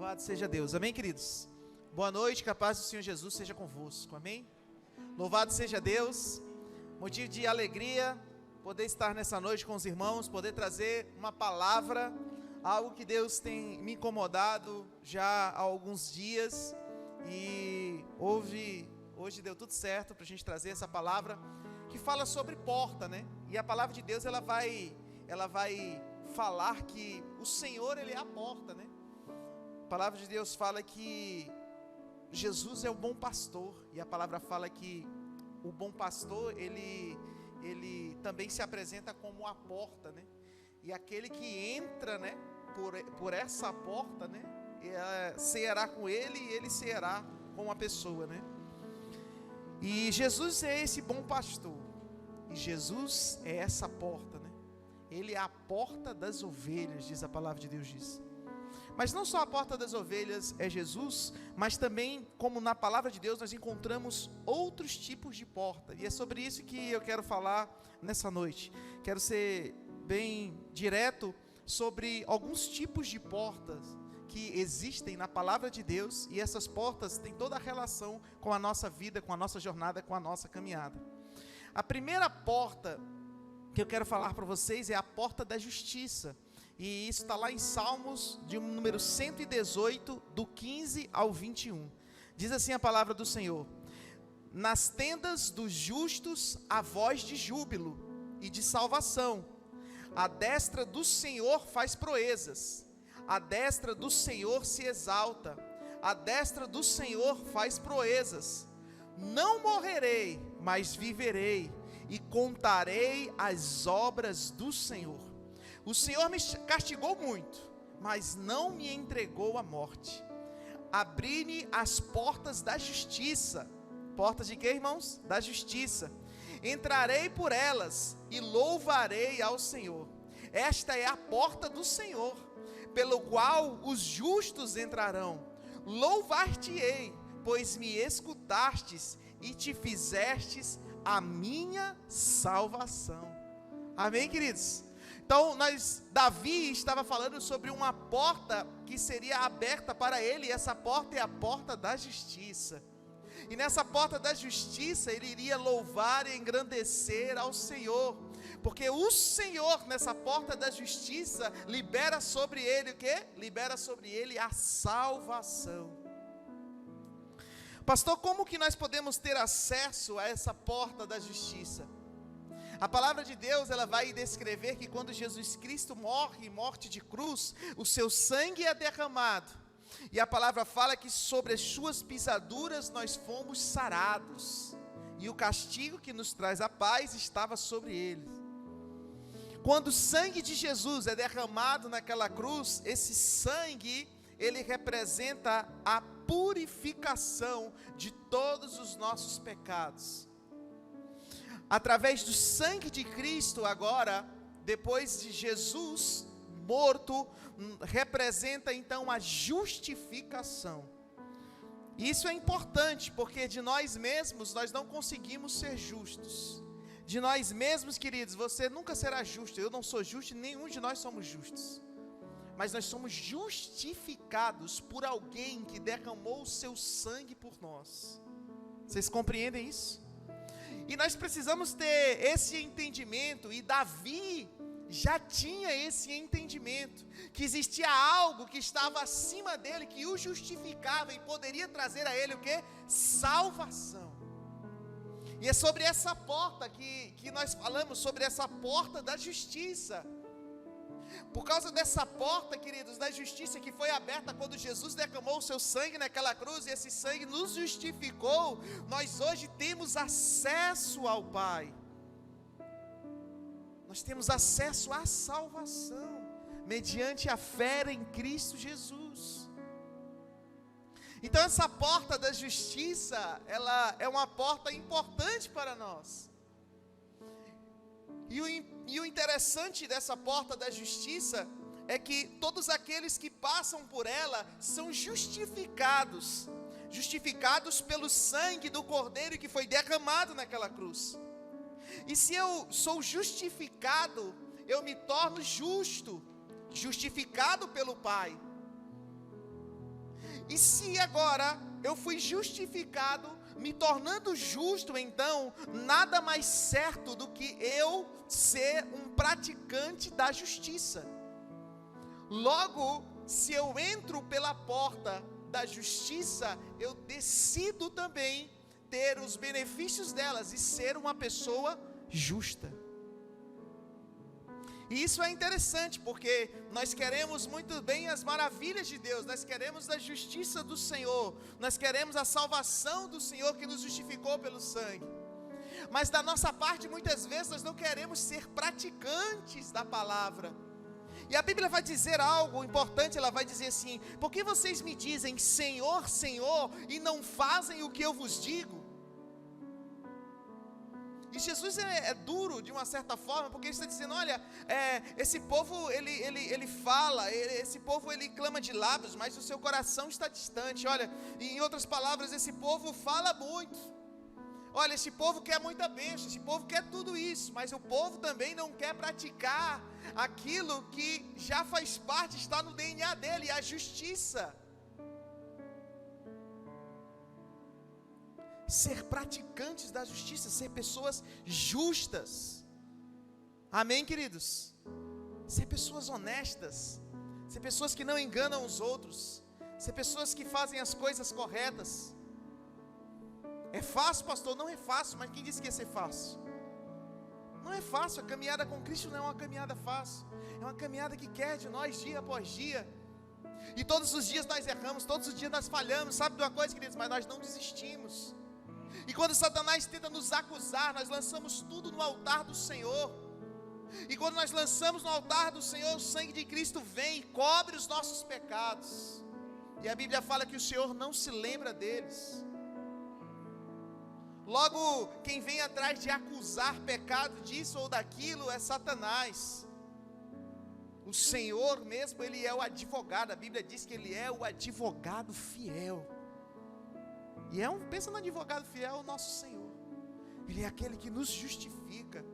Louvado seja Deus, amém, queridos? Boa noite, que a paz do Senhor Jesus seja convosco, amém? Louvado seja Deus, motivo de alegria, poder estar nessa noite com os irmãos, poder trazer uma palavra, algo que Deus tem me incomodado já há alguns dias, e hoje deu tudo certo para a gente trazer essa palavra, que fala sobre porta, né? E a palavra de Deus, ela vai falar que o Senhor, Ele é a porta, né? A palavra de Deus fala que Jesus é o bom pastor, e a palavra fala que o bom pastor, ele também se apresenta como a porta, né? E aquele que entra, né, por essa porta, né, ceará com ele e ele ceará com a pessoa, né? E Jesus é esse bom pastor, e Jesus é essa porta, né? Ele é a porta das ovelhas, diz a palavra de Deus, diz. Mas não só a porta das ovelhas é Jesus, mas também, como na palavra de Deus, nós encontramos outros tipos de porta. E é sobre isso que eu quero falar nessa noite. Quero ser bem direto sobre alguns tipos de portas que existem na palavra de Deus. E essas portas têm toda a relação com a nossa vida, com a nossa jornada, com a nossa caminhada. A primeira porta que eu quero falar para vocês é a porta da justiça. E isso está lá em Salmos, de número 118, do 15 ao 21. Diz assim a palavra do Senhor: nas tendas dos justos há voz de júbilo e de salvação. A destra do Senhor faz proezas. A destra do Senhor se exalta. A destra do Senhor faz proezas. Não morrerei, mas viverei, e contarei as obras do Senhor. O Senhor me castigou muito, mas não me entregou à morte. Abri-me as portas da justiça. Portas de quê, irmãos? Da justiça. Entrarei por elas e louvarei ao Senhor. Esta é a porta do Senhor, pelo qual os justos entrarão. Louvar-te-ei, pois me escutastes e te fizestes a minha salvação. Amém, queridos? Então, Davi estava falando sobre uma porta que seria aberta para ele, e essa porta é a porta da justiça. E nessa porta da justiça, ele iria louvar e engrandecer ao Senhor, porque o Senhor, nessa porta da justiça, libera sobre ele o quê? Libera sobre ele a salvação. Pastor, como que nós podemos ter acesso a essa porta da justiça? A palavra de Deus, ela vai descrever que quando Jesus Cristo morre, morte de cruz, o seu sangue é derramado. E a palavra fala que sobre as suas pisaduras nós fomos sarados. E o castigo que nos traz a paz estava sobre ele. Quando o sangue de Jesus é derramado naquela cruz, esse sangue, ele representa a purificação de todos os nossos pecados. Através do sangue de Cristo agora, depois de Jesus morto, representa então a justificação. Isso é importante, porque de nós mesmos nós não conseguimos ser justos. De nós mesmos, queridos, você nunca será justo. Eu não sou justo, nenhum de nós somos justos. Mas nós somos justificados por alguém que derramou o seu sangue por nós. Vocês compreendem isso? E nós precisamos ter esse entendimento, e Davi já tinha esse entendimento, que existia algo que estava acima dele, que o justificava e poderia trazer a ele o quê? Salvação. E é sobre essa porta que nós falamos, sobre essa porta da justiça. Por causa dessa porta, queridos, da justiça que foi aberta quando Jesus derramou o seu sangue naquela cruz, e esse sangue nos justificou, nós hoje temos acesso ao Pai. Nós temos acesso à salvação, mediante a fé em Cristo Jesus. Então essa porta da justiça, ela é uma porta importante para nós. E o interessante dessa porta da justiça é que todos aqueles que passam por ela são justificados pelo sangue do Cordeiro que foi derramado naquela cruz. E se eu sou justificado, eu me torno justificado pelo Pai. E se agora eu fui justificado, me tornando justo, então, nada mais certo do que eu ser um praticante da justiça. Logo, se eu entro pela porta da justiça, eu decido também ter os benefícios delas e ser uma pessoa justa. E isso é interessante, porque nós queremos muito bem as maravilhas de Deus, nós queremos a justiça do Senhor, nós queremos a salvação do Senhor que nos justificou pelo sangue. Mas da nossa parte, muitas vezes, nós não queremos ser praticantes da palavra. E a Bíblia vai dizer algo importante, ela vai dizer assim: por que vocês me dizem Senhor, Senhor, e não fazem o que eu vos digo? E Jesus é duro de uma certa forma, porque ele está dizendo: olha, esse povo ele fala, esse povo ele clama de lábios, mas o seu coração está distante. Olha, em outras palavras, esse povo fala muito. Olha, esse povo quer muita bênção, esse povo quer tudo isso, mas o povo também não quer praticar aquilo que já faz parte, está no DNA dele, a justiça. Ser praticantes da justiça, ser pessoas justas. Amém, queridos? Ser pessoas honestas, ser pessoas que não enganam os outros, ser pessoas que fazem as coisas corretas. É fácil, pastor? Não é fácil, mas quem disse que ia ser fácil? Não é fácil, a caminhada com Cristo não é uma caminhada fácil, é uma caminhada que quer de nós dia após dia, e todos os dias nós erramos, todos os dias nós falhamos, sabe de uma coisa, queridos? Mas nós não desistimos. E quando Satanás tenta nos acusar, nós lançamos tudo no altar do Senhor. E quando nós lançamos no altar do Senhor, o sangue de Cristo vem e cobre os nossos pecados. E a Bíblia fala que o Senhor não se lembra deles. Logo, quem vem atrás de acusar pecado disso ou daquilo é Satanás. O Senhor mesmo, Ele é o advogado. A Bíblia diz que Ele é o advogado fiel. E pensa no advogado fiel, o nosso Senhor. Ele é aquele que nos justifica.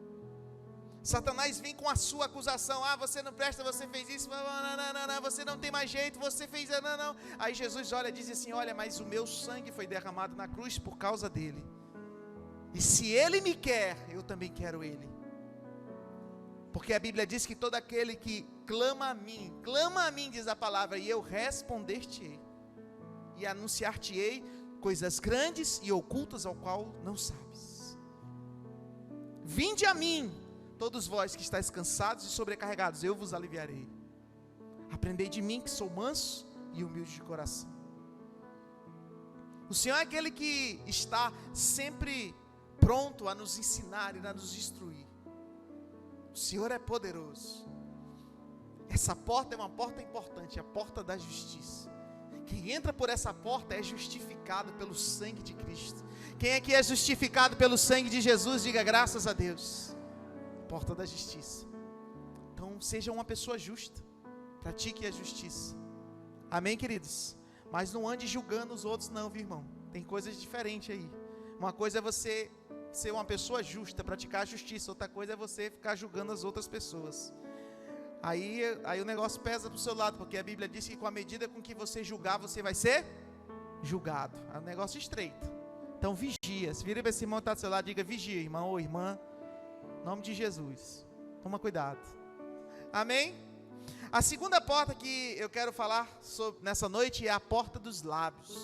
Satanás vem com a sua acusação: ah, você não presta, você fez isso, não, você não tem mais jeito, você fez, não. Aí Jesus olha e diz assim: olha, mas o meu sangue foi derramado na cruz por causa dele. E se ele me quer, eu também quero ele. Porque a Bíblia diz que todo aquele que clama a mim, diz a palavra, e eu responder-te-ei, e anunciar-te-ei coisas grandes e ocultas ao qual não sabes. Vinde a mim, todos vós que estáis cansados e sobrecarregados, eu vos aliviarei. Aprendei de mim, que sou manso e humilde de coração. O Senhor é aquele que está sempre pronto a nos ensinar e a nos instruir. O Senhor é poderoso. Essa porta é uma porta importante, a porta da justiça. Quem entra por essa porta é justificado pelo sangue de Cristo. Quem é que é justificado pelo sangue de Jesus? Diga graças a Deus. Porta da justiça. Então seja uma pessoa justa, pratique a justiça. Amém, queridos? Mas não ande julgando os outros não, viu, irmão? Tem coisas diferentes aí. Uma coisa é você ser uma pessoa justa, praticar a justiça. Outra coisa é você ficar julgando as outras pessoas. Aí o negócio pesa para o seu lado, porque a Bíblia diz que com a medida com que você julgar, você vai ser julgado. É um negócio estreito. Então vigia. Se vira para esse irmão que está do seu lado, diga: vigia, irmão ou irmã, em nome de Jesus. Toma cuidado. Amém? A segunda porta que eu quero falar nessa noite é a porta dos lábios.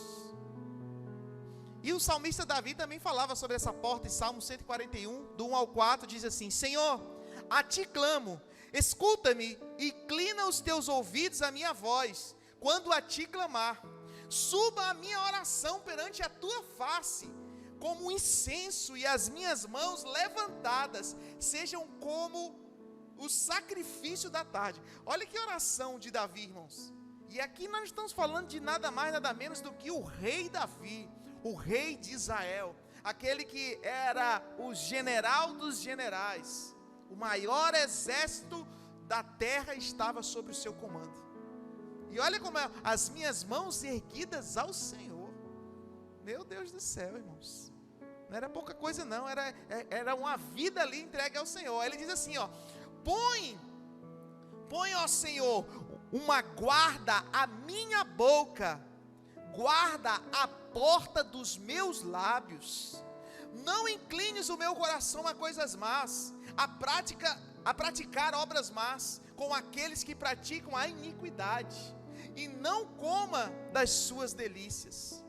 E o salmista Davi também falava sobre essa porta em Salmo 141, do 1 ao 4, diz assim: Senhor, a ti clamo, escuta-me e inclina os teus ouvidos à minha voz, quando a ti clamar. Suba a minha oração perante a tua face, como um incenso, e as minhas mãos levantadas sejam como o sacrifício da tarde. Olha que oração de Davi, irmãos. E aqui nós estamos falando de nada mais, nada menos do que o rei Davi, o rei de Israel, aquele que era o general dos generais, o maior exército da terra estava sob o seu comando. E olha como é, as minhas mãos erguidas ao Senhor. Meu Deus do céu, irmãos, não era pouca coisa não, era uma vida ali entregue ao Senhor. Ele diz assim, ó: põe, ó Senhor, uma guarda à minha boca, guarda a porta dos meus lábios. Não inclines o meu coração a coisas más, a praticar obras más com aqueles que praticam a iniquidade, e não coma das suas delícias.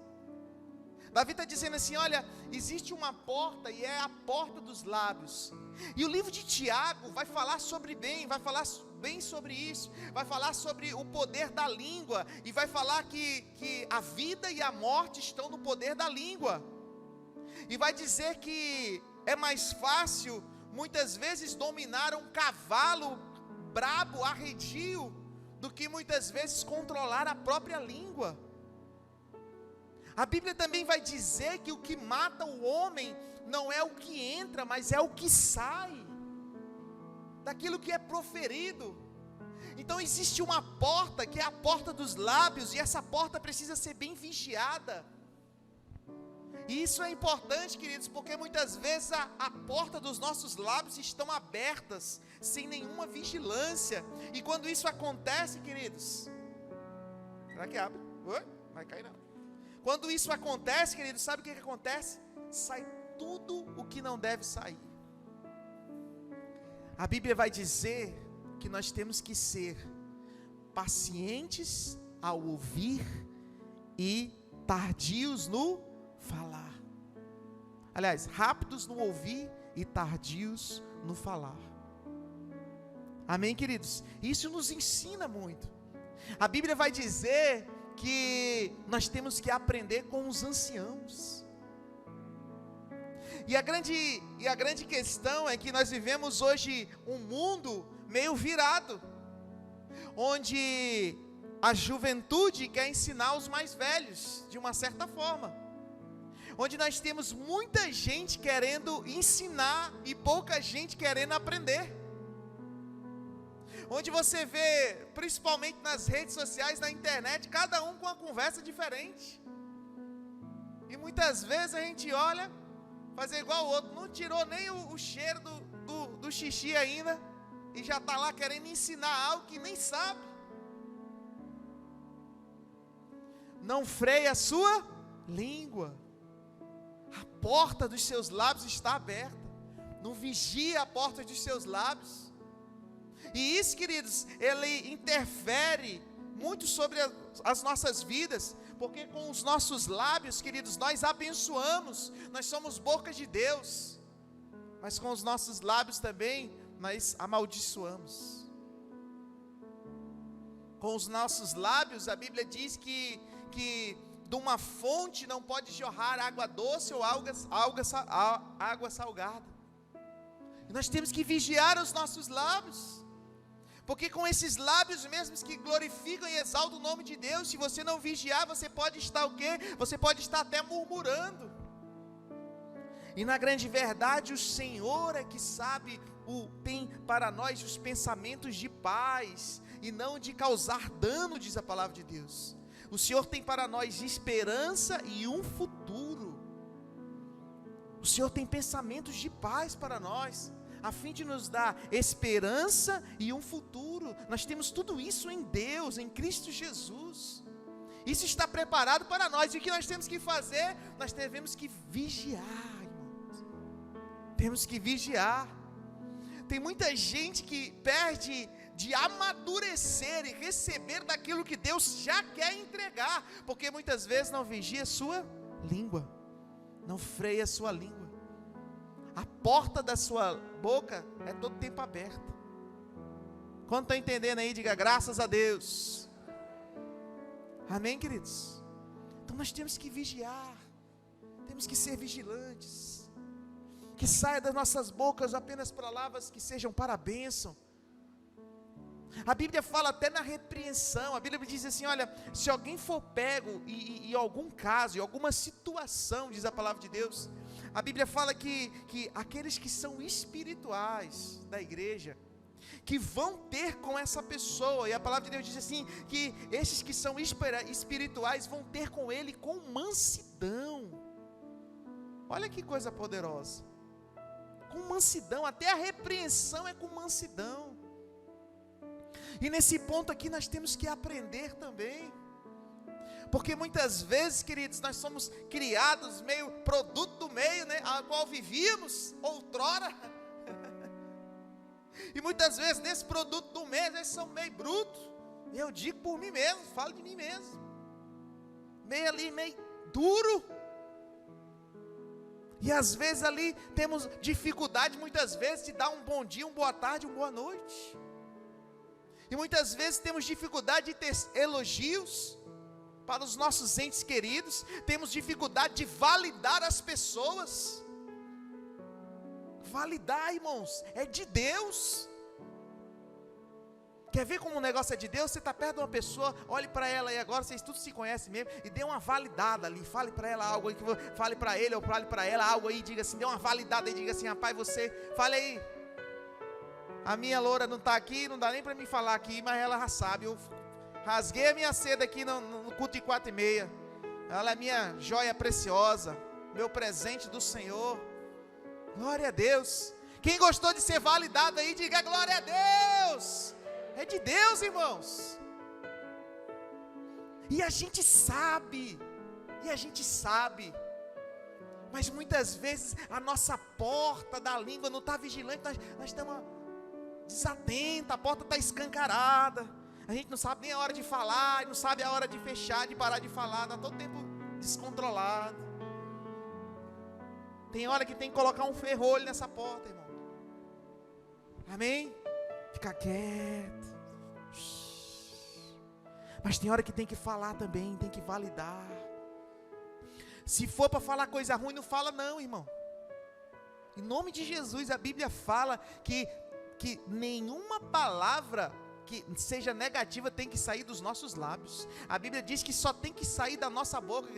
Davi está dizendo assim, olha, existe uma porta e é a porta dos lábios. E o livro de Tiago vai falar bem sobre isso, vai falar sobre o poder da língua, e vai falar que a vida e a morte estão no poder da língua. E vai dizer que é mais fácil, muitas vezes, dominar um cavalo brabo, arredio, do que muitas vezes controlar a própria língua. A Bíblia também vai dizer que o que mata o homem não é o que entra, mas é o que sai daquilo que é proferido. Então existe uma porta, que é a porta dos lábios, e essa porta precisa ser bem vigiada. E isso é importante, queridos, porque muitas vezes a porta dos nossos lábios estão abertas, sem nenhuma vigilância. E quando isso acontece, queridos, será que abre? Vai cair não. Quando isso acontece, queridos, sabe o que acontece? Sai tudo o que não deve sair. A Bíblia vai dizer que nós temos que ser pacientes ao ouvir e tardios no falar. Aliás, rápidos no ouvir e tardios no falar. Amém, queridos? Isso nos ensina muito. A Bíblia vai dizer que nós temos que aprender com os anciãos. E a grande questão é que nós vivemos hoje um mundo meio virado, onde a juventude quer ensinar os mais velhos, de uma certa forma. Onde nós temos muita gente querendo ensinar e pouca gente querendo aprender. Onde você vê, principalmente nas redes sociais, na internet, cada um com uma conversa diferente. E muitas vezes a gente olha, fazer igual o outro, não tirou nem o cheiro do xixi ainda, e já está lá querendo ensinar algo que nem sabe. Não freia a sua língua. A porta dos seus lábios está aberta. Não vigia a porta dos seus lábios. E isso, queridos, ele interfere muito sobre as nossas vidas, porque com os nossos lábios, queridos, nós abençoamos, nós somos boca de Deus, mas com os nossos lábios também, nós amaldiçoamos. Com os nossos lábios, a Bíblia diz que de uma fonte não pode jorrar água doce ou água salgada. E nós temos que vigiar os nossos lábios, porque com esses lábios mesmos que glorificam e exaltam o nome de Deus, se você não vigiar, você pode estar o quê? Você pode estar até murmurando. E na grande verdade, o Senhor é que sabe, tem para nós os pensamentos de paz, e não de causar dano, diz a palavra de Deus. O Senhor tem para nós esperança e um futuro. O Senhor tem pensamentos de paz para nós, a fim de nos dar esperança e um futuro. Nós temos tudo isso em Deus, em Cristo Jesus. Isso está preparado para nós. E o que nós temos que fazer? Nós devemos que vigiar, irmãos. Temos que vigiar. Tem muita gente que perde de amadurecer e receber daquilo que Deus já quer entregar, porque muitas vezes não vigia a sua língua, não freia a sua língua. A porta da sua boca é todo tempo aberta. Quando está entendendo aí, diga graças a Deus. Amém, queridos? Então nós temos que vigiar, temos que ser vigilantes, que saia das nossas bocas apenas palavras que sejam para a bênção. A Bíblia fala até na repreensão. A Bíblia diz assim, olha, se alguém for pego em algum caso, em alguma situação, diz a palavra de Deus, a Bíblia fala que aqueles que são espirituais da igreja, que vão ter com essa pessoa, e a palavra de Deus diz assim, que esses que são espirituais vão ter com ele com mansidão. Olha que coisa poderosa. Com mansidão, até a repreensão é com mansidão. E nesse ponto aqui nós temos que aprender também, Porque muitas vezes, queridos, nós somos criados meio produto do meio, né, a qual vivíamos outrora. E muitas vezes nesse produto do meio, eles são meio brutos. Eu digo por mim mesmo, falo de mim mesmo. Meio ali, meio duro. E às vezes ali temos dificuldade, muitas vezes, de dar um bom dia, uma boa tarde, uma boa noite. E muitas vezes temos dificuldade de ter elogios para os nossos entes queridos. Temos dificuldade de validar as pessoas. Validar, irmãos, é de Deus. Quer ver como o negócio é de Deus? Você está perto de uma pessoa, olhe para ela aí agora, vocês todos se conhecem mesmo, e dê uma validada ali, fale para ela algo aí, fale para ele ou fale para ela algo aí, diga assim, dê uma validada aí, diga assim, rapaz, você, fale aí, a minha loura não está aqui, não dá nem para mim falar aqui, mas ela já sabe, eu rasguei a minha seda aqui no culto de 4:30, ela é minha joia preciosa, meu presente do Senhor, glória a Deus. Quem gostou de ser validado aí, diga glória a Deus. É de Deus, irmãos. E a gente sabe, mas muitas vezes a nossa porta da língua não está vigilante, nós estamos desatentos, a porta está escancarada, a gente não sabe nem a hora de falar, não sabe a hora de fechar, de parar de falar, está todo tempo descontrolado. Tem hora que tem que colocar um ferrolho nessa porta, irmão. Amém? Fica quieto. Mas tem hora que tem que falar também, tem que validar. Se for para falar coisa ruim, não fala não, irmão. Em nome de Jesus, a Bíblia fala que nenhuma palavra que seja negativa tem que sair dos nossos lábios. A Bíblia diz que só tem que sair da nossa boca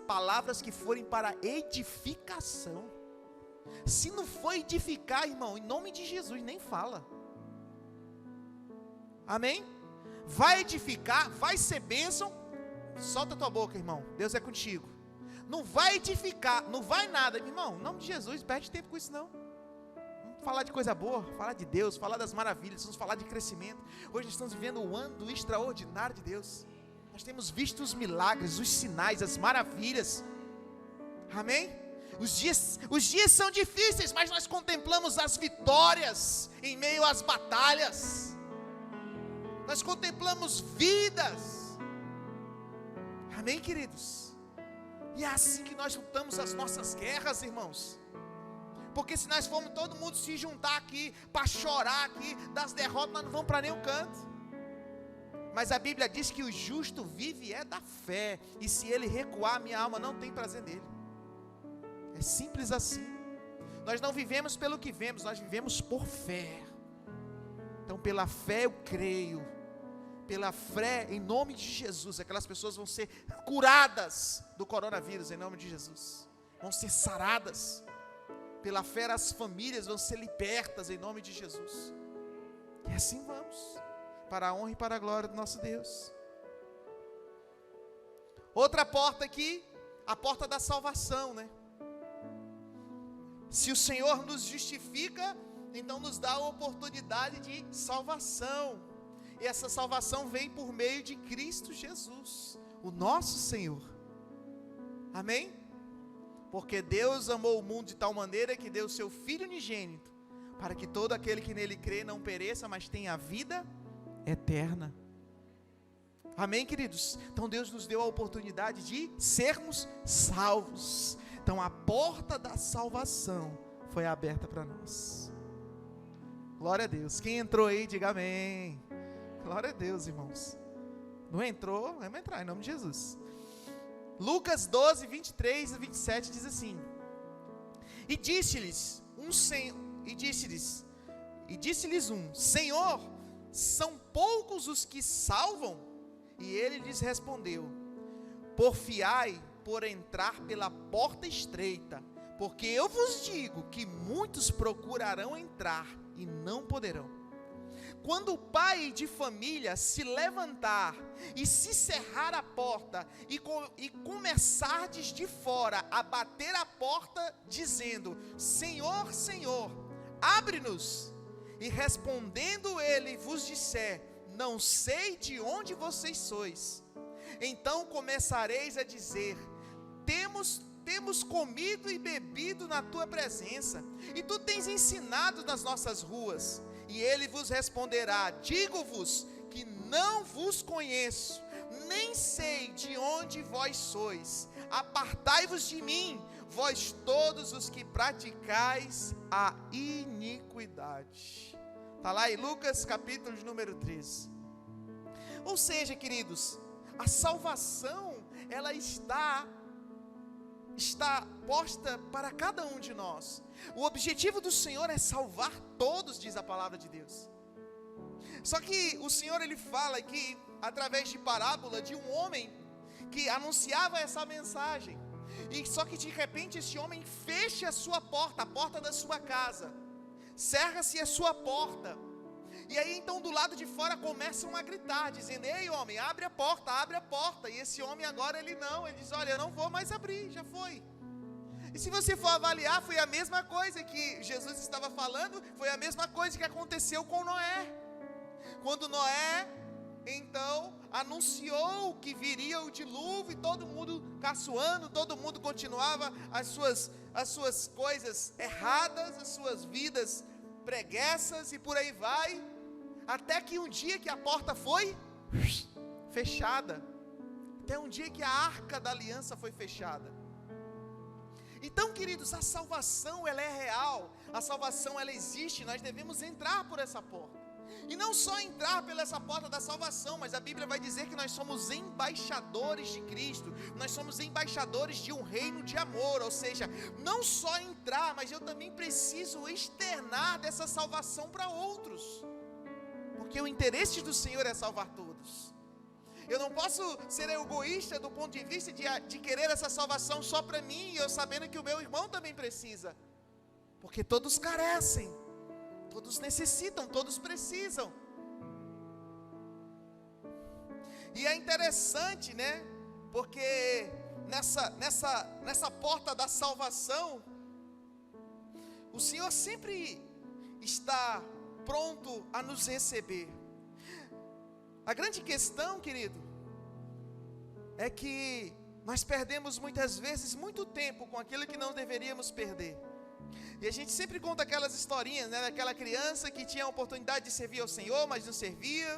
palavras que forem para edificação. Se não for edificar, irmão, em nome de Jesus, nem fala. Amém? Vai edificar, vai ser bênção, solta a tua boca, irmão, Deus é contigo. Não vai edificar, não vai nada, irmão, em nome de Jesus, perde tempo com isso não. Vamos falar de coisa boa, falar de Deus, falar das maravilhas, vamos falar de crescimento. Hoje estamos vivendo o ano do extraordinário de Deus. Nós temos visto os milagres, os sinais, as maravilhas. Amém? Os dias são difíceis, mas nós contemplamos as vitórias em meio às batalhas. Nós contemplamos vidas. Amém, queridos? E é assim que nós lutamos as nossas guerras, irmãos. Porque se nós formos todo mundo se juntar aqui para chorar aqui das derrotas, nós não vamos para nenhum canto. Mas a Bíblia diz que o justo vive é da fé, e se ele recuar, minha alma não tem prazer nele. É simples assim. Nós não vivemos pelo que vemos, nós vivemos por fé. Então pela fé eu creio, pela fé em nome de Jesus, aquelas pessoas vão ser curadas do coronavírus em nome de Jesus, vão ser saradas, pela fé as famílias vão ser libertas em nome de Jesus, e assim vamos, para a honra e para a glória do nosso Deus. Outra porta aqui, a porta da salvação, né? Se o Senhor nos justifica, então nos dá a oportunidade de salvação, e essa salvação vem por meio de Cristo Jesus, o nosso Senhor. Amém? Porque Deus amou o mundo de tal maneira que deu o seu Filho unigênito, para que todo aquele que nele crê não pereça, mas tenha a vida eterna. Amém, queridos? Então Deus nos deu a oportunidade de sermos salvos. Então a porta da salvação foi aberta para nós. Glória a Deus. Quem entrou aí, diga amém. Glória a Deus, irmãos. Não entrou, vamos entrar em nome de Jesus. Lucas 12, 23 e 27 diz assim: E disse-lhes um, Senhor, são poucos os que salvam? E ele lhes respondeu: Porfiai por entrar pela porta estreita, porque eu vos digo que muitos procurarão entrar e não poderão. Quando o pai de família se levantar e se cerrar a porta e começardes de fora a bater a porta dizendo: Senhor, Senhor, abre-nos, e respondendo ele vos disser: Não sei de onde vocês sois, então começareis a dizer: temos comido e bebido na tua presença, e tu tens ensinado nas nossas ruas. E ele vos responderá: digo-vos que não vos conheço, nem sei de onde vós sois. Apartai-vos de mim, vós todos os que praticais a iniquidade. Está lá em Lucas capítulo de número 13. Ou seja, queridos, a salvação, ela está posta para cada um de nós. O objetivo do Senhor é salvar todos, diz a palavra de Deus. Só que o Senhor, ele fala aqui, através de parábola, de um homem que anunciava essa mensagem. E só que de repente esse homem fecha a sua porta, a porta da sua casa, cerra-se a sua porta. E aí então do lado de fora começam a gritar, dizendo: ei homem, abre a porta, abre a porta. E esse homem agora ele diz: olha, eu não vou mais abrir, já foi. E se você for avaliar, foi a mesma coisa que Jesus estava falando, foi a mesma coisa que aconteceu com Noé. Quando Noé então anunciou que viria o dilúvio, e todo mundo caçoando, todo mundo continuava as suas coisas erradas, as suas vidas preguiças e por aí vai, até que um dia que a porta foi fechada, até um dia que a arca da aliança foi fechada. Então, queridos, a salvação ela é real, a salvação ela existe, nós devemos entrar por essa porta. E não só entrar pela essa porta da salvação, mas a Bíblia vai dizer que nós somos embaixadores de Cristo, nós somos embaixadores de um reino de amor, ou seja, não só entrar, mas eu também preciso externar dessa salvação para outros, porque o interesse do Senhor é salvar todos. Eu não posso ser egoísta do ponto de vista de querer essa salvação só para mim, e eu sabendo que o meu irmão também precisa, porque todos carecem, todos necessitam, todos precisam. E é interessante, né? Porque nessa porta da salvação, o Senhor sempre está pronto a nos receber. A grande questão, querido, é que nós perdemos muitas vezes muito tempo com aquilo que não deveríamos perder. E a gente sempre conta aquelas historinhas, né, daquela criança que tinha a oportunidade de servir ao Senhor, mas não servia.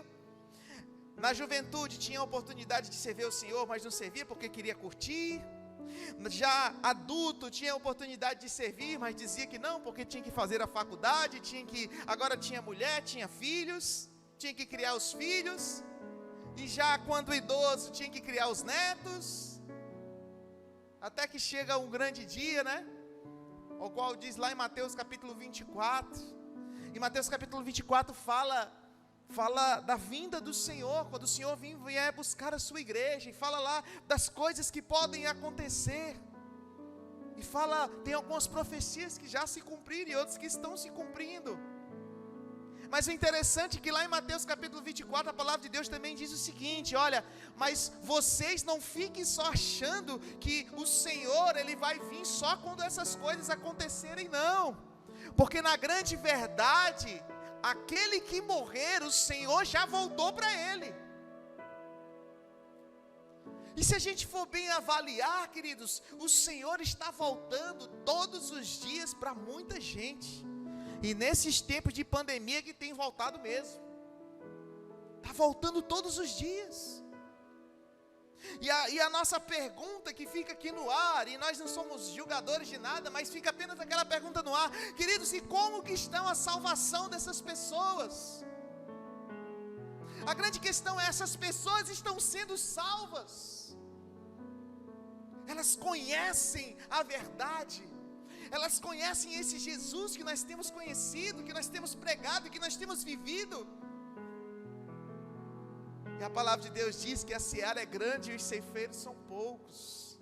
Na juventude tinha a oportunidade de servir ao Senhor, mas não servia porque queria curtir. Já adulto tinha a oportunidade de servir, mas dizia que não, porque tinha que fazer a faculdade, agora tinha mulher, tinha filhos, tinha que criar os filhos. E já quando idoso tinha que criar os netos. Até que chega um grande dia, né? O qual diz lá em Mateus capítulo 24. Em Mateus capítulo 24 fala da vinda do Senhor, quando o Senhor vier buscar a sua igreja, e fala lá das coisas que podem acontecer, e tem algumas profecias que já se cumpriram e outras que estão se cumprindo. Mas o interessante é que lá em Mateus capítulo 24, a palavra de Deus também diz o seguinte: olha, mas vocês não fiquem só achando que o Senhor, Ele vai vir só quando essas coisas acontecerem, não. Porque na grande verdade, aquele que morrer, o Senhor já voltou para ele. E se a gente for bem avaliar, queridos, o Senhor está voltando todos os dias para muita gente. E nesses tempos de pandemia que tem voltado mesmo. Está voltando todos os dias. E a nossa pergunta que fica aqui no ar, e nós não somos julgadores de nada, mas fica apenas aquela pergunta no ar: queridos, e como que estão a salvação dessas pessoas? A grande questão é: essas pessoas estão sendo salvas? Elas conhecem a verdade? Elas conhecem esse Jesus que nós temos conhecido, que nós temos pregado, que nós temos vivido? E a palavra de Deus diz que a seara é grande e os ceifeiros são poucos.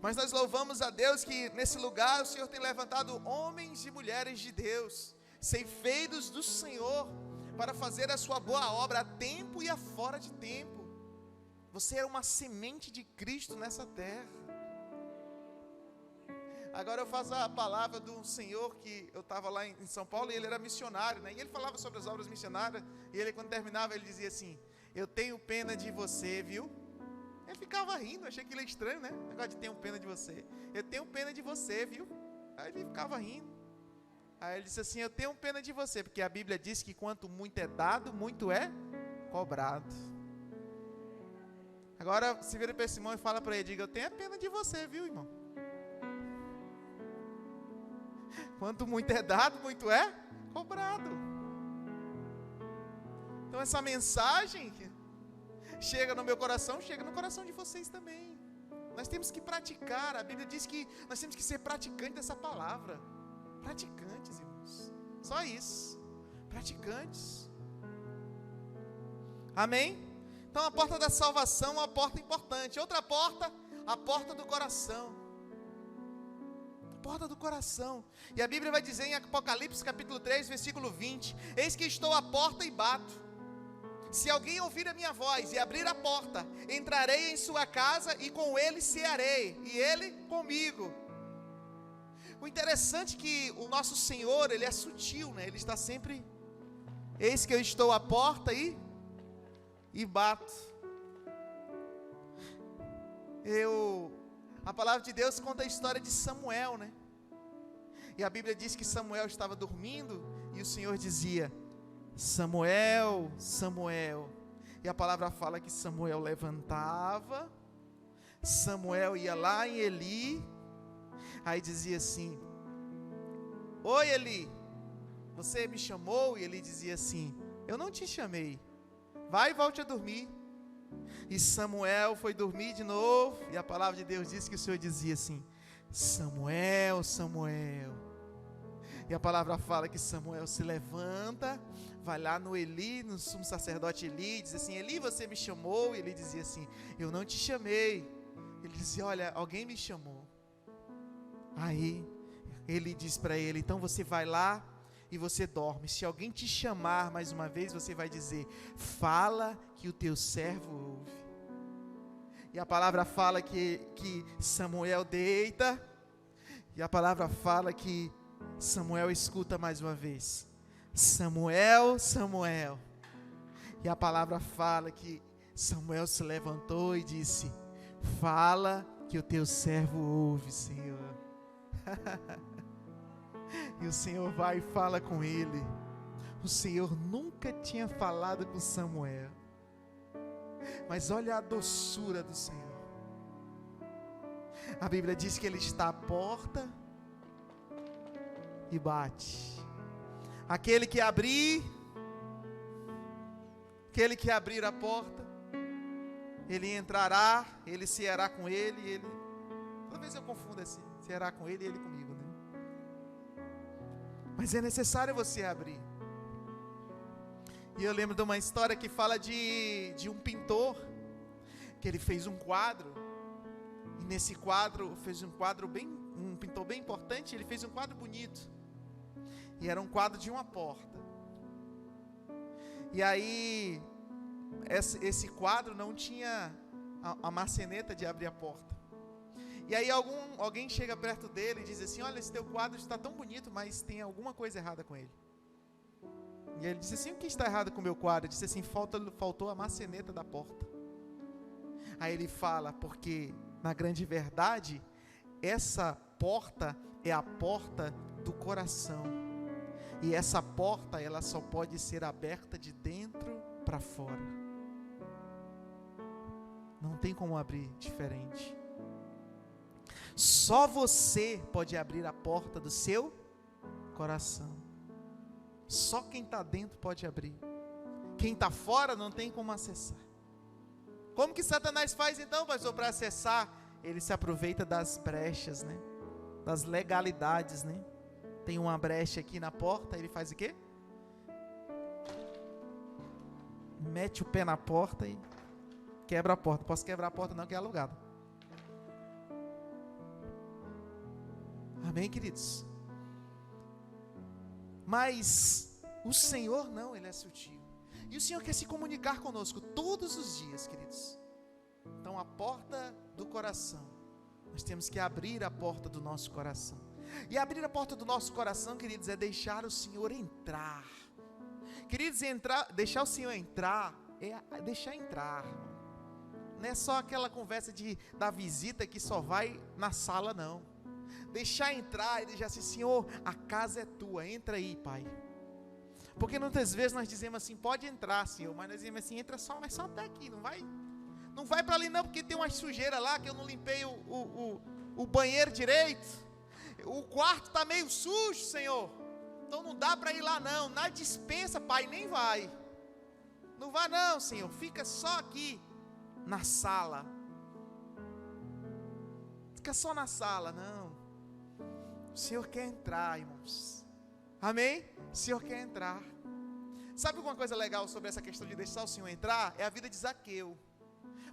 Mas nós louvamos a Deus que nesse lugar o Senhor tem levantado homens e mulheres de Deus, ceifeiros do Senhor, para fazer a sua boa obra a tempo e a fora de tempo. Você é uma semente de Cristo nessa terra. Agora eu faço a palavra de um senhor que eu estava lá em São Paulo, e ele era missionário, né? E ele falava sobre as obras missionárias, e ele, quando terminava, ele dizia assim: eu tenho pena de você, viu? Ele ficava rindo, achei aquilo estranho, né? O negócio de tenho pena de você. Eu tenho pena de você, viu? Aí ele ficava rindo. Aí ele disse assim, eu tenho pena de você, porque a Bíblia diz que quanto muito é dado, muito é cobrado. Agora, se vira para esse irmão e fala para ele, diga, eu tenho pena de você, viu, irmão? Quanto muito é dado, muito é cobrado. Então essa mensagem chega no meu coração, chega no coração de vocês também. Nós temos que praticar, a Bíblia diz que nós temos que ser praticantes dessa palavra. Praticantes, irmãos. Só isso. Praticantes. Amém? Então a porta da salvação é uma porta importante. Outra porta, a porta do coração. Porta do coração. E a Bíblia vai dizer em Apocalipse capítulo 3, versículo 20: eis que estou à porta e bato. Se alguém ouvir a minha voz e abrir a porta, entrarei em sua casa e com ele cearei, e ele comigo. O interessante é que o nosso Senhor, ele é sutil, né? Ele está sempre, eis que eu estou à porta e bato. A palavra de Deus conta a história de Samuel, né? E a Bíblia diz que Samuel estava dormindo e o Senhor dizia, Samuel, Samuel. E a palavra fala que Samuel levantava, Samuel ia lá em Eli, aí dizia assim, oi Eli, você me chamou? E Eli dizia assim, eu não te chamei, vai e volte a dormir. E Samuel foi dormir de novo, e a palavra de Deus diz que o Senhor dizia assim, Samuel, Samuel. E a palavra fala que Samuel se levanta, vai lá no Eli, no sumo sacerdote Eli, diz assim, Eli, você me chamou? E ele dizia assim, eu não te chamei. Ele dizia, olha, alguém me chamou. Aí, ele diz para ele, então você vai lá e você dorme. Se alguém te chamar mais uma vez, você vai dizer, fala que o teu servo ouve. E a palavra fala que Samuel deita, e a palavra fala que Samuel escuta mais uma vez, Samuel, Samuel. E a palavra fala que Samuel se levantou e disse, fala que o teu servo ouve, Senhor. E o Senhor vai e fala com ele. O Senhor nunca tinha falado com Samuel, mas olha a doçura do Senhor. A Bíblia diz que ele está à porta e bate. Aquele que abrir a porta, ele entrará, ele ceará com ele, toda vez eu confundo assim, ceará com ele e ele comigo, né? Mas é necessário você abrir. E eu lembro de uma história que fala de um pintor, que ele fez um quadro, e nesse quadro, um pintor bem importante, ele fez um quadro bonito, e era um quadro de uma porta. E aí, esse quadro não tinha a maçaneta de abrir a porta. E aí alguém chega perto dele e diz assim, olha, esse teu quadro está tão bonito, mas tem alguma coisa errada com ele. E ele disse assim, o que está errado com o meu quadro? Ele disse assim, faltou a maçaneta da porta. Aí ele fala, porque na grande verdade, essa porta é a porta do coração. E essa porta, ela só pode ser aberta de dentro para fora. Não tem como abrir diferente. Só você pode abrir a porta do seu coração. Só quem está dentro pode abrir. Quem está fora não tem como acessar. Como que Satanás faz então, pastor, para acessar? Ele se aproveita das brechas, né? Das legalidades, né? Tem uma brecha aqui na porta, ele faz o quê? Mete o pé na porta e quebra a porta. Não posso quebrar a porta não, que é alugada. Amém, queridos? Mas o Senhor não, Ele é sutil. E o Senhor quer se comunicar conosco todos os dias, queridos. Então a porta do coração, nós temos que abrir a porta do nosso coração. E abrir a porta do nosso coração, queridos, é deixar o Senhor entrar. Queridos, deixar o Senhor entrar é deixar entrar. Não é só aquela conversa da visita que só vai na sala, não. Deixar entrar e deixar assim: Senhor, a casa é tua, entra aí, Pai. Porque muitas vezes nós dizemos assim: pode entrar, Senhor, mas nós dizemos assim: entra só, mas só até aqui, não vai para ali não, porque tem uma sujeira lá que eu não limpei o banheiro direito, o quarto está meio sujo, Senhor, então não dá para ir lá não, na despensa, Pai, nem vai, não vai não, Senhor, fica só aqui na sala, fica só na sala. Não, o Senhor quer entrar, irmãos, amém? O Senhor quer entrar. Sabe alguma coisa legal sobre essa questão de deixar o Senhor entrar? É a vida de Zaqueu.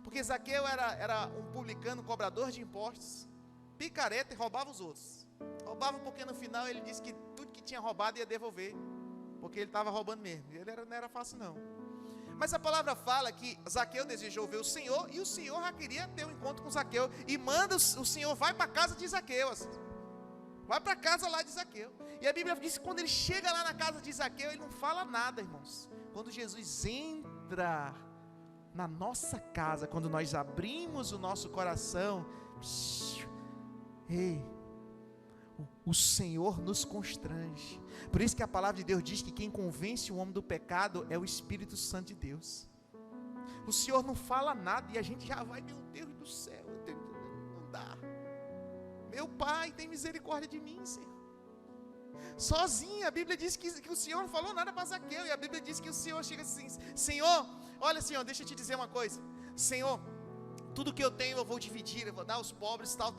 Porque Zaqueu era um publicano, cobrador de impostos, picareta, e roubava os outros. Roubava porque no final ele disse que tudo que tinha roubado ia devolver, porque ele estava roubando mesmo. Não era fácil não. Mas a palavra fala que Zaqueu desejou ver o Senhor, e o Senhor já queria ter um encontro com Zaqueu, e manda o Senhor, vai para a casa de Zaqueu, assim. Vai para a casa lá de Zaqueu. E a Bíblia diz que quando ele chega lá na casa de Zaqueu, ele não fala nada, irmãos. Quando Jesus entra na nossa casa, quando nós abrimos o nosso coração, o Senhor nos constrange. Por isso que a palavra de Deus diz que quem convence o homem do pecado é o Espírito Santo de Deus. O Senhor não fala nada e a gente já vai: meu Deus do céu, não dá. Meu Pai, tem misericórdia de mim, Senhor. Sozinho, a Bíblia diz que o Senhor não falou nada para Zaqueu, e a Bíblia diz que o Senhor chega assim: Senhor, olha, Senhor, deixa eu te dizer uma coisa, Senhor, tudo que eu tenho eu vou dividir, eu vou dar aos pobres, tal.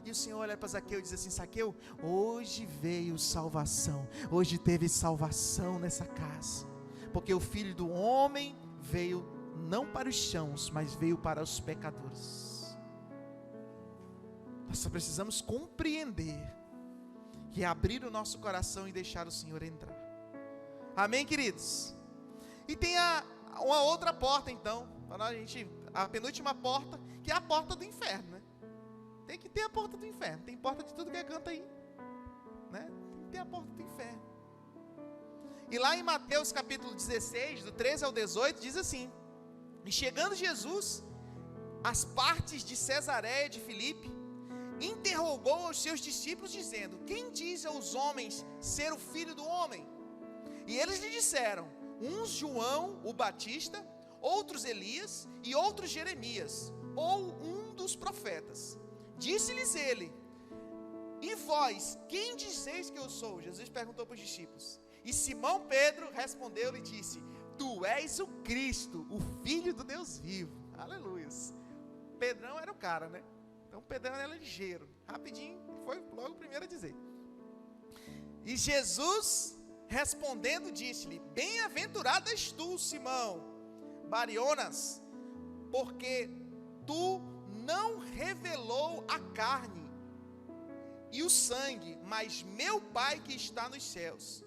E o Senhor olha para Zaqueu e diz assim: Zaqueu, hoje veio salvação, hoje teve salvação nessa casa, porque o Filho do Homem veio não para os chãos, mas veio para os pecadores. Nós só precisamos compreender e abrir o nosso coração e deixar o Senhor entrar. Amém, queridos? E tem uma outra porta, então, a penúltima porta, que é a porta do inferno, né? Tem que ter a porta do inferno. Tem porta de tudo que é canto aí, né? Tem que ter a porta do inferno. E lá em Mateus capítulo 16, do 13 ao 18, diz assim: e chegando Jesus às partes de Cesareia de Filipe, interrogou os seus discípulos dizendo: quem diz aos homens ser o Filho do Homem? E eles lhe disseram: uns João o Batista, outros Elias e outros Jeremias, ou um dos profetas. Disse-lhes ele: e vós, quem dizeis que eu sou? Jesus perguntou para os discípulos. E Simão Pedro respondeu-lhe e disse: tu és o Cristo, o Filho do Deus vivo. Aleluia. Pedrão era o cara, né? Então Pedrão era ligeiro, rapidinho, foi logo o primeiro a dizer. E Jesus respondendo disse-lhe: bem-aventurado és tu, Simão Barionas, porque tu não revelou a carne e o sangue, mas meu Pai que está nos céus.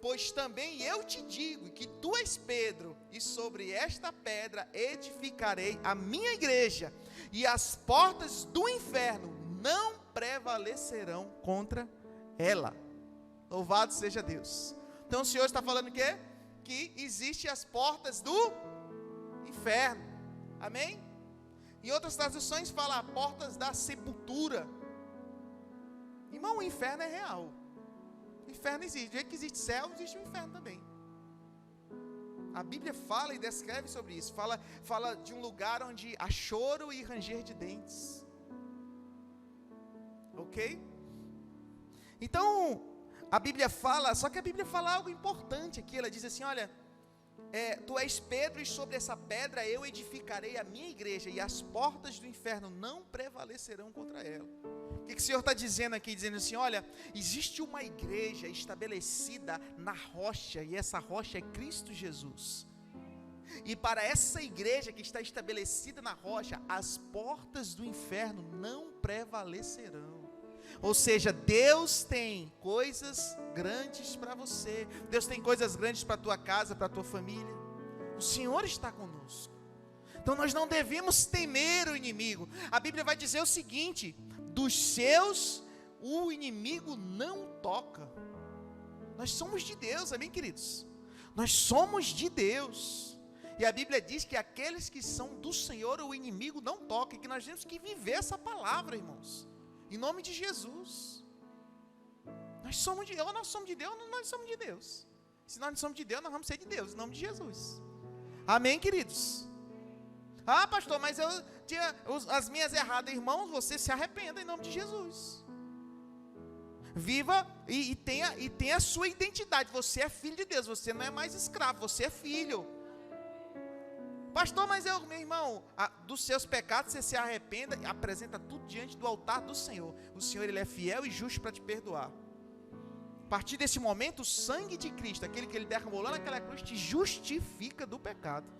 Pois também eu te digo que tu és Pedro, e sobre esta pedra edificarei a minha igreja, e as portas do inferno não prevalecerão contra ela. Louvado seja Deus. Então o Senhor está falando o quê? Que existem as portas do inferno. Amém? Em outras traduções fala portas da sepultura. Irmão, o inferno é real. O inferno existe. Do jeito que existe céu, existe o inferno também. A Bíblia fala e descreve sobre isso. Fala de um lugar onde há choro e ranger de dentes. Ok? Então, a Bíblia fala, só que a Bíblia fala algo importante aqui. Ela diz assim: olha, tu és Pedro, e sobre essa pedra eu edificarei a minha igreja, e as portas do inferno não prevalecerão contra ela. O que o Senhor está dizendo aqui? Dizendo assim: olha, existe uma igreja estabelecida na rocha, e essa rocha é Cristo Jesus. E para essa igreja que está estabelecida na rocha, as portas do inferno não prevalecerão. Ou seja, Deus tem coisas grandes para você. Deus tem coisas grandes para a tua casa, para a tua família. O Senhor está conosco. Então nós não devemos temer o inimigo. A Bíblia vai dizer o seguinte: dos seus o inimigo não toca. Nós somos de Deus, amém, queridos? Nós somos de Deus. E a Bíblia diz que aqueles que são do Senhor, o inimigo não toca, e que nós temos que viver essa palavra, irmãos, em nome de Jesus. Nós somos de Deus, ou nós somos de Deus, ou nós somos de Deus. Se nós não somos de Deus, nós vamos ser de Deus, em nome de Jesus. Amém, queridos? Ah, pastor, mas eu tinha as minhas erradas. Irmãos, você se arrependa em nome de Jesus. Viva e tenha a sua identidade. Você é filho de Deus, você não é mais escravo, você é filho. Pastor, mas meu irmão, dos seus pecados você se arrependa e apresenta tudo diante do altar do Senhor. O Senhor, Ele é fiel e justo para te perdoar. A partir desse momento, o sangue de Cristo, aquele que Ele derramou lá naquela cruz, te justifica do pecado.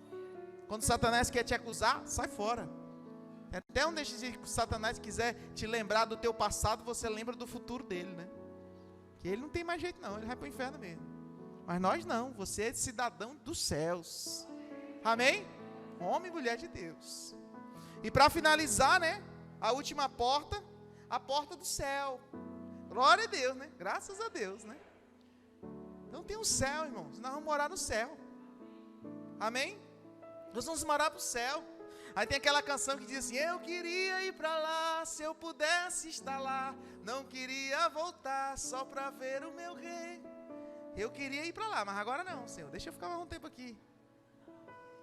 Quando Satanás quer te acusar, sai fora. Até onde Satanás quiser te lembrar do teu passado, você lembra do futuro dele, né? Que ele não tem mais jeito não, ele vai para o inferno mesmo. Mas nós não, você é cidadão dos céus. Amém? Homem e mulher de Deus. E para finalizar, né? A última porta, a porta do céu. Glória a Deus, né? Graças a Deus, né? Então tem um céu, irmãos. Nós vamos morar no céu. Amém? Nós vamos morar para o céu. Aí tem aquela canção que diz assim: eu queria ir para lá, se eu pudesse estar lá. Não queria voltar só para ver o meu rei. Eu queria ir para lá, mas agora não, Senhor. Deixa eu ficar mais um tempo aqui.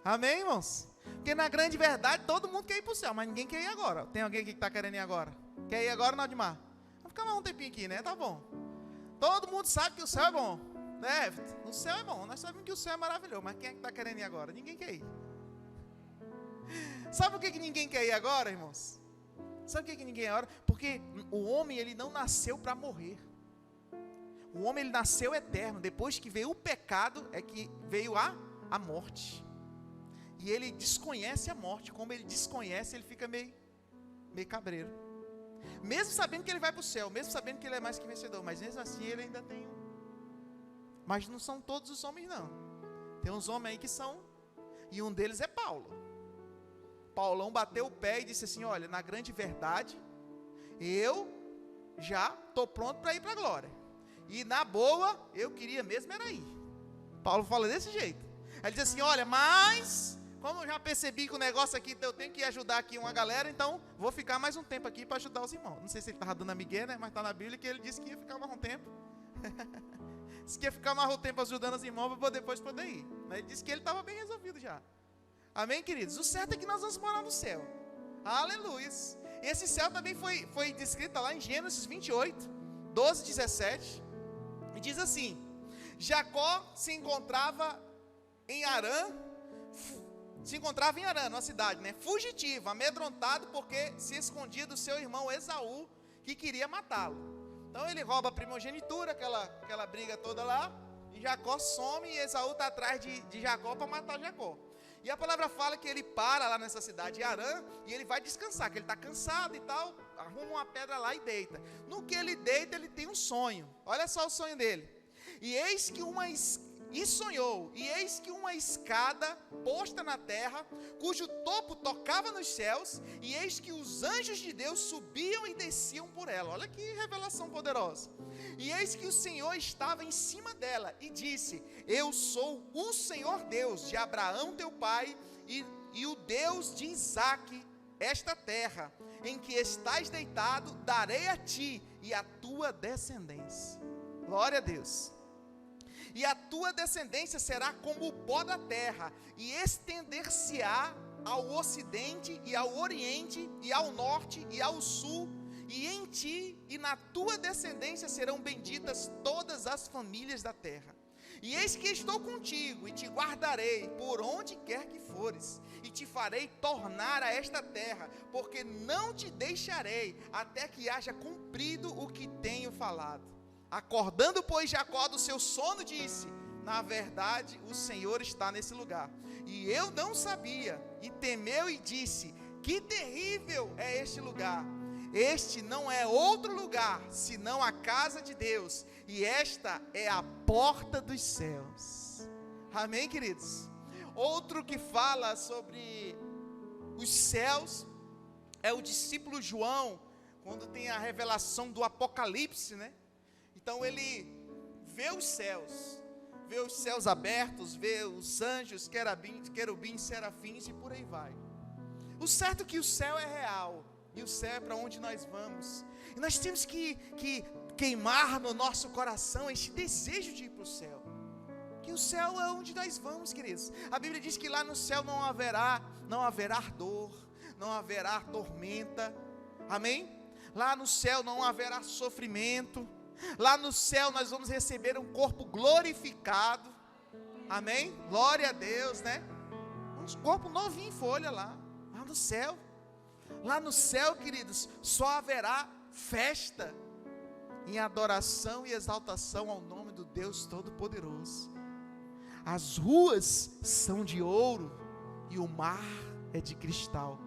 Amém, irmãos? Porque na grande verdade, todo mundo quer ir para o céu, mas ninguém quer ir agora. Tem alguém aqui que está querendo ir agora? Quer ir agora, Naldimar? Vamos ficar mais um tempinho aqui, né? Tá bom. Todo mundo sabe que o céu é bom, né? O céu é bom, nós sabemos que o céu é maravilhoso, mas quem é que está querendo ir agora? Ninguém quer ir. Sabe por que ninguém quer ir agora, irmãos? Sabe por que ninguém quer ir agora? Porque o homem, ele não nasceu para morrer. O homem, ele nasceu eterno. Depois que veio o pecado, é que veio a morte. E ele desconhece a morte. Como ele desconhece, ele fica meio cabreiro. Mesmo sabendo que ele vai para o céu, mesmo sabendo que ele é mais que vencedor, mas mesmo assim ele ainda tem Mas não são todos os homens, não. Tem uns homens aí que são, e um deles é Paulo. Paulão bateu o pé e disse assim: olha, na grande verdade, eu já estou pronto para ir para a glória. E na boa, eu queria mesmo era ir. Paulo fala desse jeito. Ele diz assim: olha, mas como eu já percebi que o negócio aqui, eu tenho que ajudar aqui uma galera, então vou ficar mais um tempo aqui para ajudar os irmãos. Não sei se ele estava dando a migué, né? Mas está na Bíblia que ele disse que ia ficar mais um tempo. Disse que ia ficar mais um tempo ajudando os irmãos para depois poder ir. Mas ele disse que ele estava bem resolvido já. Amém, queridos? O certo é que nós vamos morar no céu. Aleluia. E esse céu também foi descrito lá em Gênesis 28, 12, 17. E diz assim: Jacó se encontrava em Harã, numa cidade, né? Fugitivo, amedrontado, porque se escondia do seu irmão Esaú, que queria matá-lo. Então ele rouba a primogenitura, aquela briga toda lá, e Jacó some, e Esaú está atrás de Jacó para matar Jacó. E a palavra fala que ele para lá nessa cidade de Harã, e ele vai descansar, que ele está cansado e tal, arruma uma pedra lá e deita. No que ele deita, ele tem um sonho. Olha só o sonho dele. E eis que uma escada posta na terra, cujo topo tocava nos céus, e eis que os anjos de Deus subiam e desciam por ela. Olha que revelação poderosa. E eis que o Senhor estava em cima dela, e disse: eu sou o Senhor Deus de Abraão teu pai, e o Deus de Isaque. Esta terra em que estás deitado, darei a ti e a tua descendência. Glória a Deus. E a tua descendência será como o pó da terra, e estender-se-á ao ocidente e ao oriente, e ao norte e ao sul, e em ti e na tua descendência serão benditas todas as famílias da terra. E eis que estou contigo, e te guardarei por onde quer que fores, e te farei tornar a esta terra, porque não te deixarei, até que haja cumprido o que tenho falado. Acordando, pois, Jacó do seu sono, disse: na verdade, o Senhor está nesse lugar. E eu não sabia, e temeu e disse: que terrível é este lugar. Este não é outro lugar, senão a casa de Deus, e esta é a porta dos céus. Amém, queridos? Outro que fala sobre os céus é o discípulo João, quando tem a revelação do Apocalipse, né? Então ele vê os céus, vê os céus abertos, vê os anjos, querubins, serafins e por aí vai. O certo é que o céu é real, e o céu é para onde nós vamos. E nós temos que queimar no nosso coração esse desejo de ir para o céu. Que o céu é onde nós vamos, queridos. A Bíblia diz que lá no céu não haverá dor, não haverá tormenta. Amém? Lá no céu não haverá sofrimento. Lá no céu nós vamos receber um corpo glorificado. Amém? Glória a Deus, né? Um corpo novinho em folha lá no céu. Lá no céu, queridos, só haverá festa em adoração e exaltação ao nome do Deus Todo-Poderoso. As ruas são de ouro e o mar é de cristal.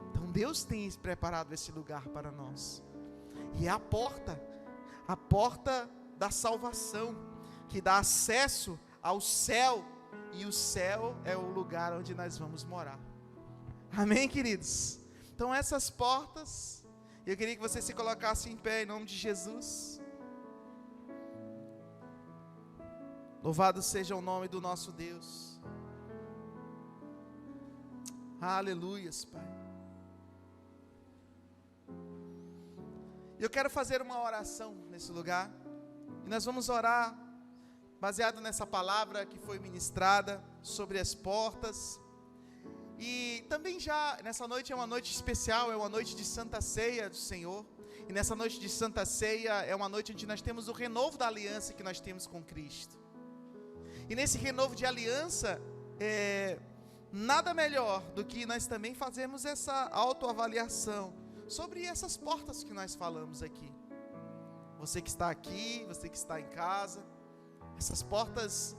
Então Deus tem preparado esse lugar para nós. E é a porta da salvação, que dá acesso ao céu, e o céu é o lugar onde nós vamos morar. Amém, queridos? Então essas portas, eu queria que você se colocasse em pé em nome de Jesus. Louvado seja o nome do nosso Deus. Aleluias, Pai. Eu quero fazer uma oração nesse lugar, e nós vamos orar baseado nessa palavra que foi ministrada sobre as portas. E também já, nessa noite é uma noite especial, é uma noite de Santa Ceia do Senhor. E nessa noite de Santa Ceia é uma noite onde nós temos o renovo da aliança que nós temos com Cristo. E nesse renovo de aliança, nada melhor do que nós também fazermos essa autoavaliação sobre essas portas que nós falamos aqui. Você que está aqui, você que está em casa, essas portas,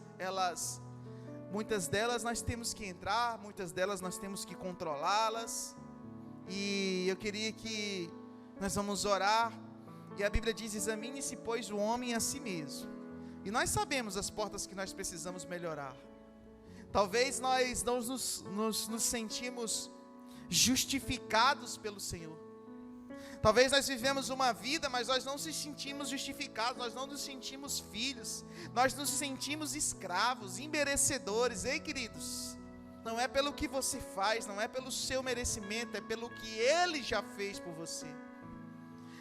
muitas delas nós temos que entrar, muitas delas nós temos que controlá-las. E eu queria que nós vamos orar, e a Bíblia diz: examine-se, pois, o homem a si mesmo. E nós sabemos as portas que nós precisamos melhorar. Talvez nós não nos sentimos justificados pelo Senhor. Talvez nós vivemos uma vida, mas nós não nos sentimos justificados, nós não nos sentimos filhos, nós nos sentimos escravos, imerecedores. Ei, queridos, não é pelo que você faz, não é pelo seu merecimento, é pelo que Ele já fez por você.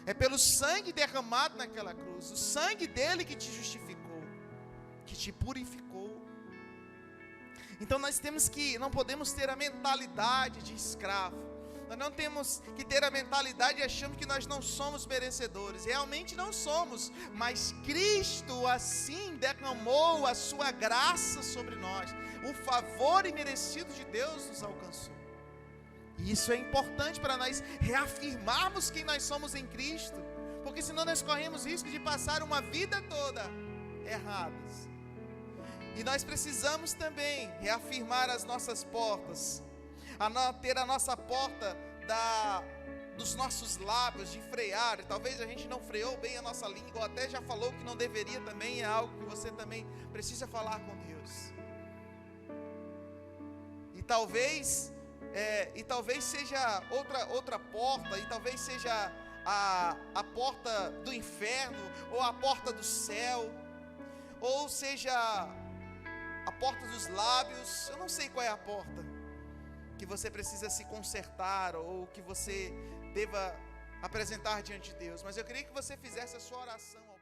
É pelo sangue derramado naquela cruz, o sangue dele que te justificou, que te purificou. Então nós não podemos ter a mentalidade de escravo. Nós não temos que ter a mentalidade achando que nós não somos merecedores. Realmente não somos, mas Cristo assim derramou a sua graça sobre nós. O favor imerecido de Deus nos alcançou. E isso é importante para nós reafirmarmos quem nós somos em Cristo, porque senão nós corremos risco de passar uma vida toda errados. E nós precisamos também reafirmar as nossas portas, ter a nossa porta dos nossos lábios, de frear. Talvez a gente não freou bem a nossa língua, ou até já falou que não deveria também. É algo que você também precisa falar com Deus. E talvez seja outra porta, e talvez seja a porta do inferno, ou a porta do céu, ou seja a porta dos lábios. Eu não sei qual é a porta que você precisa se consertar, ou que você deva apresentar diante de Deus, mas eu queria que você fizesse a sua oração.